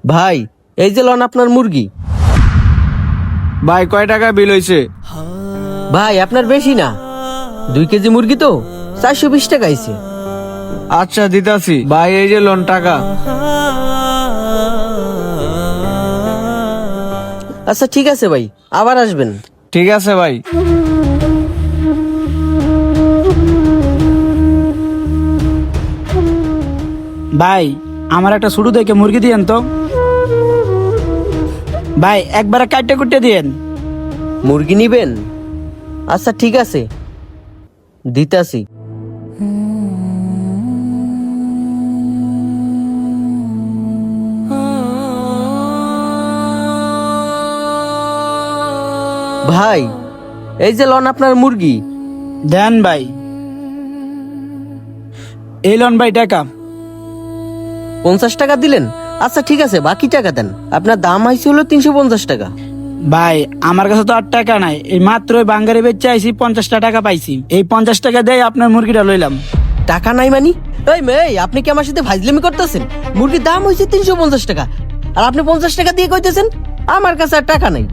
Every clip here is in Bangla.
ভাই, এই যে লন আপনার মুরগি। ভাই কয় টাকা বিল হইছে? ভাই আপনার বেশি না, 2 কেজি মুরগি তো 420 টাকা আইছে। আচ্ছা দিতাছি ভাই, এই যে লোন টাকা। আচ্ছা ঠিক আছে ভাই, আবার আসবেন। ঠিক আছে ভাই। ভাই আমার একটা শুরু থেকে মুরগি দিয়েন তো। ভাই একবারে কাটতে কুটতে দিয়েন। মুরগি নিবেন? আচ্ছা ঠিক আছে, দিতাছি। ভাই, এই যে লন আপনার মুরগি। দেন ভাই। এই লন ভাই টাকা। 50 টাকা দিলেন? আচ্ছা ঠিক আছে, বাকি টাকা দেন। আপনার দাম আইছে হলো 350 টাকা। ভাই আমার কাছে তো আর টাকা নাই, এই মাত্র ওই বাঙ্গারি বেচে আইছি, 50টা টাকা পাইছি। এই 50 টাকা দিয়ে আপনার মুরগিটা লইলাম। টাকা নাই মানি? এই মেয়ে, আপনি কি আমার সাথে ফাজলামি করতেছেন? মুরগির দাম হয়েছে 350 টাকা, আর আপনি 50 টাকা দিয়ে কইতেছেন আমার কাছে আর টাকা নাই।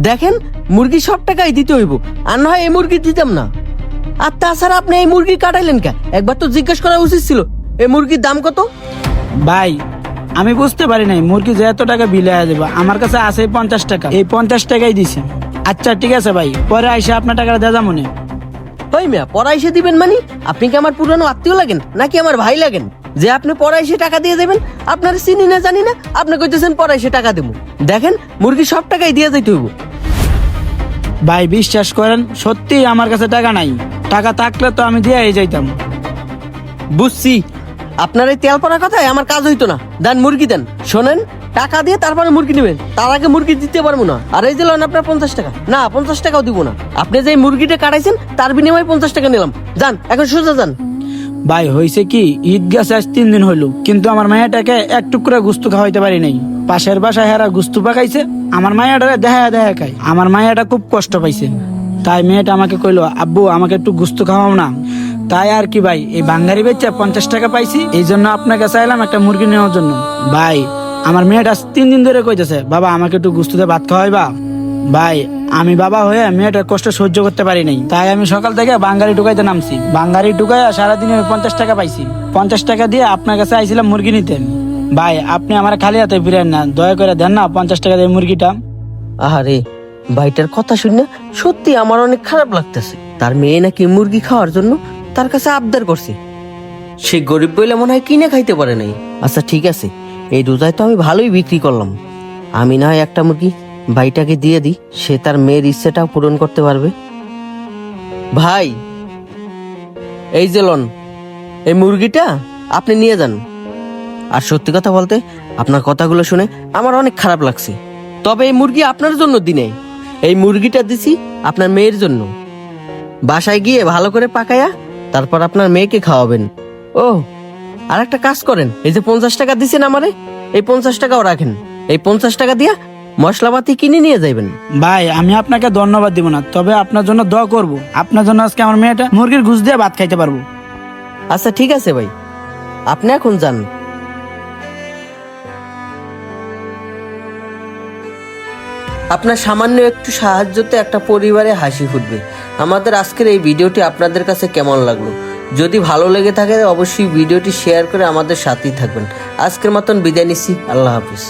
দেখেন, মুরগি সব টাকাই দিতে হইব, আর না হয় এই মুরগি দিতাম না। আর তাছাড়া আপনি এই মুরগি কাটাইলেন কে? একবার তো জিজ্ঞেস করা উচিত ছিল এই মুরগির দাম কত। ভাই আমি বুঝতে পারি নাই মুরগি যে এত টাকা বিলে যাবে, আমার কাছে আছে 50 টাকা, এই 50 টাকাই দিছি। আচ্ছা ঠিক আছে ভাই, পরে আইসা আপনার টাকাটা দেওয়া মনে। ওই মেয়া, পড়াইসে দিবেন মানি? আপনি কি আমার পুরানো আত্মীয় লাগেন নাকি আমার ভাই লাগেন যে আপনি পড়াইসে টাকা দিয়ে দেবেন? আপনার চিনি না জানি না, আপনি কইতেছেন পড়াইসে টাকা দেবো। দেখেন, মুরগি সব টাকাই দিয়ে যাইতে হইব। ভাই বিশ্বাস করেন, সত্যি আমার কাছে টাকা নাই। টাকা থাকলে তো আমি দিয়ে যাইতাম। বুঝছি, আপনার এই তেল পড়ার কথায় আমার কাজ হইতো না। দেন মুরগি দেন। শোনেন, টাকা দিয়ে তারপরে মুরগি নেবেন, তার আগে মুরগি দিতে পারবো না। আর এই যে লোন আপনার 50 টাকা, না 50 টাকাও দিব না। আপনি যে মুরগিটা কাটাইছেন তার বিনিময়ে 50 টাকা নিলাম। যান, এখন সোজা যান। ভাই হয়েছে কি, ঈদ গেছে আজ 3 দিন হইলো, কিন্তু আমার মায়াটাকে এক টুকরা গুস্তু খাওয়াইতে পারি নাই। পাশের বাসায় হেরা গুস্তু পাকাইছে, আমার মায়াটারে দেখা দেখা খায়। আমার মায়াটা খুব কষ্ট পাইছে, তাই মেয়েটা আমাকে কইলো, আব্বু আমাকে একটু গুস্তু খাওয়াও না। তাই আর কি ভাই, এই বাঙ্গারি বেচে 50 টাকা পাইছি, এই জন্য আপনাকে চাইলাম একটা মুরগি নেওয়ার জন্য। ভাই আমার মেয়েটা 3 দিন ধরে কইতেছে, বাবা আমাকে একটু গুস্তুতে ভাত খাওয়াইবা। ভাই আমি বাবা হয়ে মেয়েটার কষ্ট সহ্য করতে পারি নাই, তাই আমি সকাল থেকে বাঙ্গারি ঢুকাইতে নামছি। বাঙ্গারি ঢুকাইয়া সারাদিনে 50 টাকা পাইছি। 50 টাকা দিয়ে আপনার কাছে আইছিলাম মুরগি নিতে। ভাই আপনি আমার খালি হাতে ফিরেন না, দয়া করে দেন না 50 টাকা দিয়ে মুরগিটা। আহারে, ভাইটার কথা শুনে সত্যি আমার অনেক খারাপ লাগতেছে। তার মেয়ে নাকি মুরগি খাওয়ার জন্য তার কাছে আবদার করছে। সে গরিব বলে মনে হয় কিনে খাইতে পারে নাই। আচ্ছা ঠিক আছে, এই রোজায় তো আমি ভালোই বিক্রি করলাম। আমি না হয় একটা মুরগি ভাইটাকে দিয়ে দিই, সে তার মেয়ের ইচ্ছেটাও পূরণ করতে পারবে। ভাই, এই যে লন, এই মুরগিটা আপনি নিয়ে যান। আর সত্যি কথা বলতে, আপনার কথাগুলো শুনে আমার অনেক খারাপ লাগছে। তবে এই মুরগি আপনার জন্য দিনে, এই মুরগিটা দিছি আপনার মেয়ের জন্য। বাসায় গিয়ে ভালো করে পাকায়া তারপর আপনার মেয়েকে খাওয়াবেন। ও, আর একটা কাজ করেন, এই যে 50 টাকা দিছেন আমারে, এই 50 টাকাও রাখেন। এই 50 টাকা দিয়া মশলাপাতি কিনে নিয়ে যাইবেন। ভাই আমি আপনাকে ধন্যবাদ দিব না, তবে আপনার জন্য দোয়া করব, আপনার জন্য আজকে আমার মেয়েটা মুরগির ঘুষ দিয়ে ভাত খাইতে পারবো। আচ্ছা ঠিক আছে ভাই, আপনি এখন যান। আপনার সামান্য একটু সাহায্যতে একটা পরিবারে হাসি ফুটবে। আমাদের আজকের এই ভিডিওটি আপনাদের কাছে কেমন লাগলো? যদি ভালো লেগে থাকে অবশ্যই ভিডিওটি শেয়ার করে আমাদের সাথেই থাকবেন। আজকের মতন বিদায় নিচ্ছি, আল্লাহ হাফিজ।